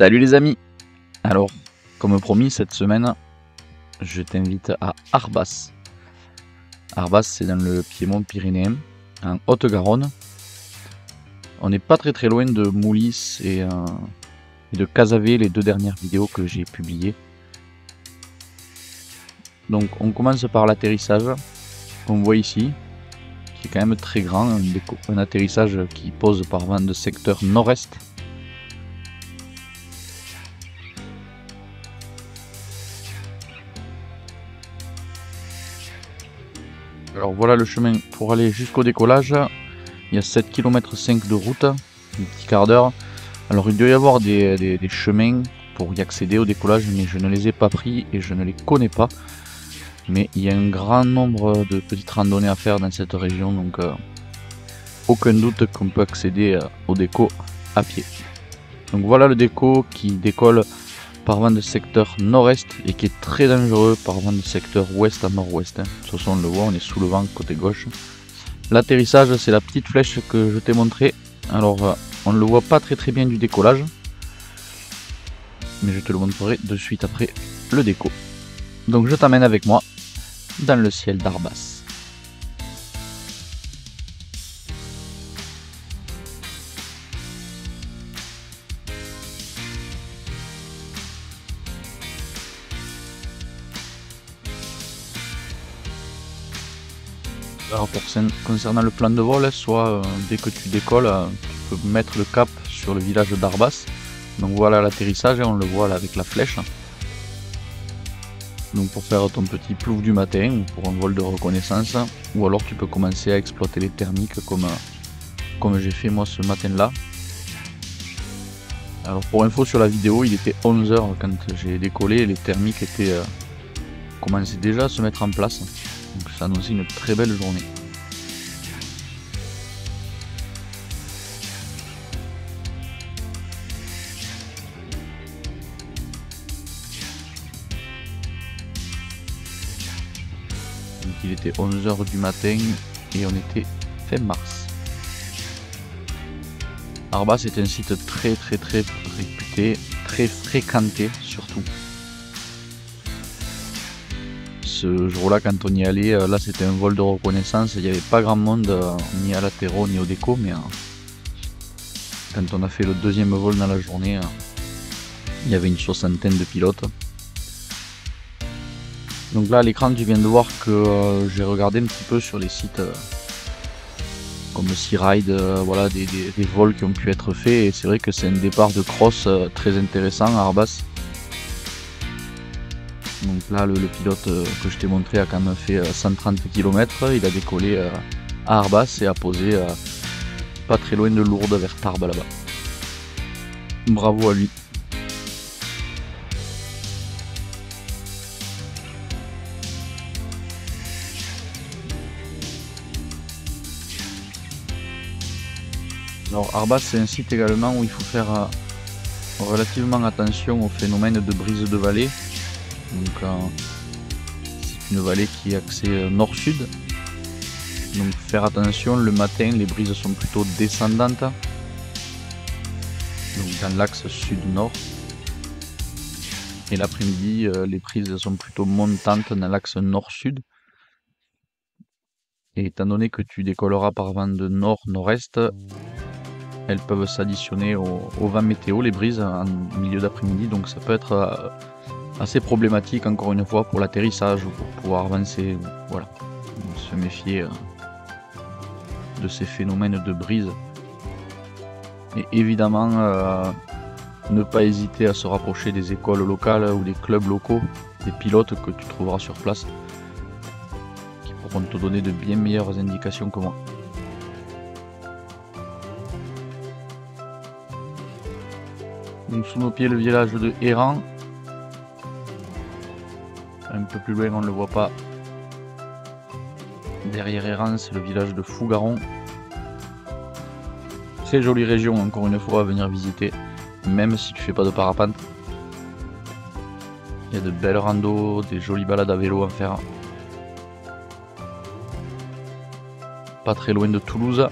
Salut les amis. Alors, comme promis, cette semaine, je t'invite à Arbas. Arbas, c'est dans le Piémont pyrénéen, en Haute-Garonne. On n'est pas très loin de Moulis et de Cazavé, les deux dernières vidéos que j'ai publiées. Donc on commence par l'atterrissage, qu'on voit ici, qui est quand même très grand, un atterrissage qui pose par vent de secteur nord-est. Alors voilà le chemin pour aller jusqu'au décollage. Il y a 7,5 km de route, un petit quart d'heure. Alors il doit y avoir des chemins pour y accéder au décollage, mais je ne les ai pas pris et je ne les connais pas. Mais il y a un grand nombre de petites randonnées à faire dans cette région, donc aucun doute qu'on peut accéder au déco à pied. Donc voilà le déco qui décolle par vent de secteur nord-est et qui est très dangereux par vent de secteur ouest à nord-ouest. De toute façon on le voit, on est sous le vent côté gauche. L'atterrissage, c'est la petite flèche que je t'ai montré. Alors on ne le voit pas très bien du décollage, mais je te le montrerai de suite après le déco. Donc je t'amène avec moi dans le ciel d'Arbas. Alors concernant le plan de vol, soit dès que tu décolles, tu peux mettre le cap sur le village d'Arbas. Donc voilà l'atterrissage, on le voit là avec la flèche. Donc pour faire ton petit plouf du matin ou pour un vol de reconnaissance, ou alors tu peux commencer à exploiter les thermiques comme j'ai fait moi ce matin là. Alors pour info sur la vidéo, il était 11 h quand j'ai décollé et les thermiques commençaient déjà à se mettre en place. Donc ça annonçait une très belle journée. Donc il était 11 h du matin et on était fin mars. Arbas est un site très réputé, très fréquenté surtout. Ce jour-là, quand on y allait, là c'était un vol de reconnaissance, il n'y avait pas grand monde ni à l'atterro ni au déco, mais quand on a fait le deuxième vol dans la journée, il y avait une soixantaine de pilotes. Donc là à l'écran tu viens de voir que j'ai regardé un petit peu sur les sites comme Searide, voilà, des vols qui ont pu être faits, et c'est vrai que c'est un départ de cross très intéressant à Arbas. Donc là le pilote que je t'ai montré a quand même fait 130 km, il a décollé à Arbas et a posé pas très loin de Lourdes vers Tarbes là-bas. Bravo à lui. Alors Arbas c'est un site également où il faut faire relativement attention au phénomène de brise de vallée. Donc c'est une vallée qui est axée nord-sud. Donc faire attention, le matin les brises sont plutôt descendantes. Donc dans l'axe sud-nord. Et l'après-midi les brises sont plutôt montantes dans l'axe nord-sud. Et étant donné que tu décolleras par vent de nord-nord-est, elles peuvent s'additionner au vent météo, les brises, en milieu d'après-midi, donc ça peut être assez problématique encore une fois pour l'atterrissage ou pour pouvoir avancer. Voilà, se méfier de ces phénomènes de brise. Et évidemment, ne pas hésiter à se rapprocher des écoles locales ou des clubs locaux, des pilotes que tu trouveras sur place, qui pourront te donner de bien meilleures indications que moi. Donc sous nos pieds le village de Héran. Un peu plus loin on ne le voit pas. Derrière Héran c'est le village de Fougaron. Très jolie région encore une fois à venir visiter, même si tu fais pas de parapente. Il y a de belles randos, des jolies balades à vélo à faire. Pas très loin de Toulouse.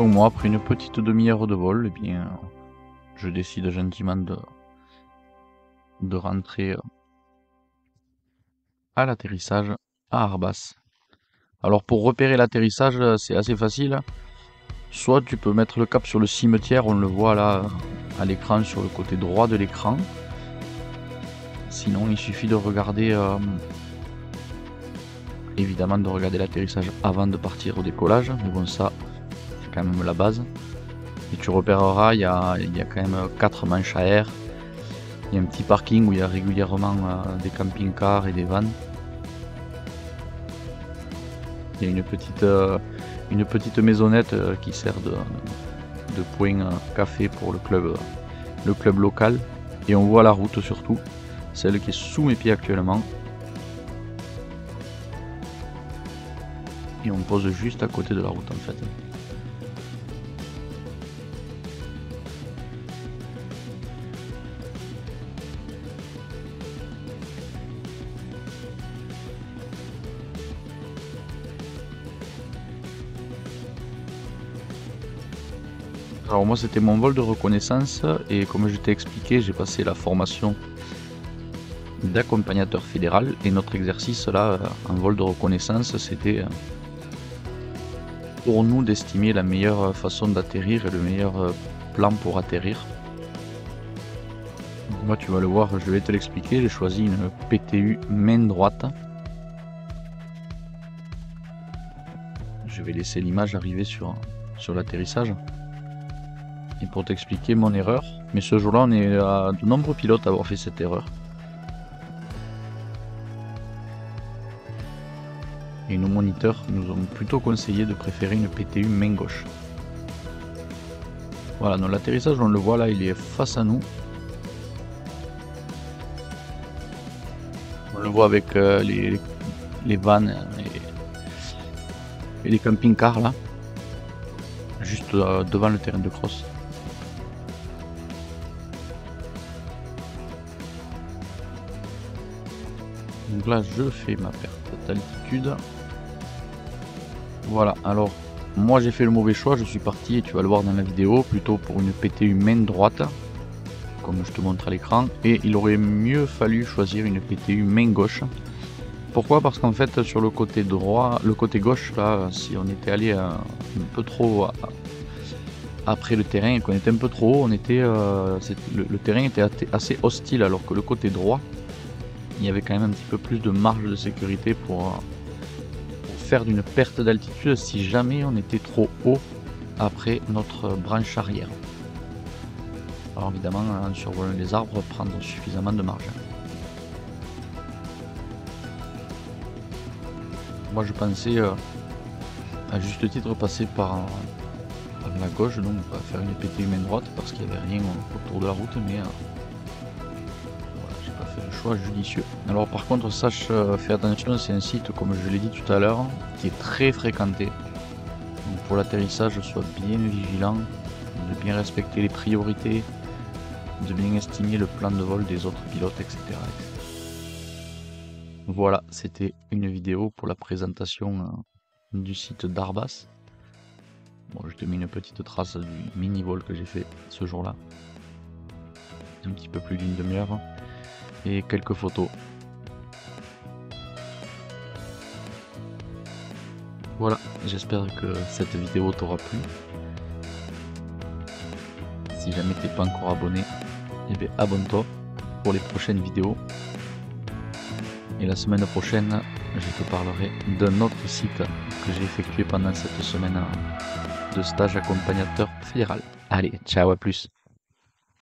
Donc moi, après une petite demi-heure de vol, eh bien, je décide gentiment de rentrer à l'atterrissage à Arbas. Alors pour repérer l'atterrissage, c'est assez facile. Soit tu peux mettre le cap sur le cimetière, on le voit là à l'écran sur le côté droit de l'écran. Sinon il suffit de regarder, évidemment de regarder l'atterrissage avant de partir au décollage, mais bon ça c'est quand même la base. Et tu repéreras, il y a quand même 4 manches à air. Il y a un petit parking où il y a régulièrement des camping-cars et des vannes. Il y a une petite maisonnette qui sert de point café pour le club local. Et on voit la route surtout, celle qui est sous mes pieds actuellement. Et on pose juste à côté de la route en fait. Alors moi c'était mon vol de reconnaissance et comme je t'ai expliqué, j'ai passé la formation d'accompagnateur fédéral et notre exercice là en vol de reconnaissance c'était pour nous d'estimer la meilleure façon d'atterrir et le meilleur plan pour atterrir. Donc moi tu vas le voir, je vais te l'expliquer, j'ai choisi une PTU main droite. Je vais laisser l'image arriver sur l'atterrissage. Et pour t'expliquer mon erreur, mais ce jour-là on est à de nombreux pilotes à avoir fait cette erreur. Et nos moniteurs nous ont plutôt conseillé de préférer une PTU main gauche. Voilà, donc l'atterrissage on le voit là, il est face à nous. On le voit avec les vannes et les camping-cars là, juste devant le terrain de cross. Donc là je fais ma perte d'altitude. Voilà, alors moi j'ai fait le mauvais choix, je suis parti, et tu vas le voir dans la vidéo, plutôt pour une PTU main droite, comme je te montre à l'écran, et il aurait mieux fallu choisir une PTU main gauche. Pourquoi? Parce qu'en fait sur le côté droit, le côté gauche là, si on était allé un peu trop après le terrain et qu'on était un peu trop haut, le terrain était assez hostile, alors que le côté droit, il y avait quand même un petit peu plus de marge de sécurité pour faire d'une perte d'altitude si jamais on était trop haut après notre branche arrière. Alors évidemment, en survolant les arbres, prendre suffisamment de marge. Moi je pensais à juste titre passer par la gauche, donc on va faire une PTU main droite parce qu'il n'y avait rien autour de la route, mais voilà, j'ai pas fait le choix judicieux. Alors par contre sache, fais attention, c'est un site comme je l'ai dit tout à l'heure qui est très fréquenté. Donc pour l'atterrissage, sois bien vigilant, de bien respecter les priorités, de bien estimer le plan de vol des autres pilotes, etc. Voilà, c'était une vidéo pour la présentation du site d'Arbas. Bon, je te mets une petite trace du mini-vol que j'ai fait ce jour-là. Un petit peu plus d'une demi-heure. Et quelques photos. Voilà, j'espère que cette vidéo t'aura plu. Si jamais t'es pas encore abonné, eh bien abonne-toi pour les prochaines vidéos. Et la semaine prochaine, je te parlerai d'un autre site que j'ai effectué pendant cette semaine de stage accompagnateur fédéral. Allez, ciao, à plus.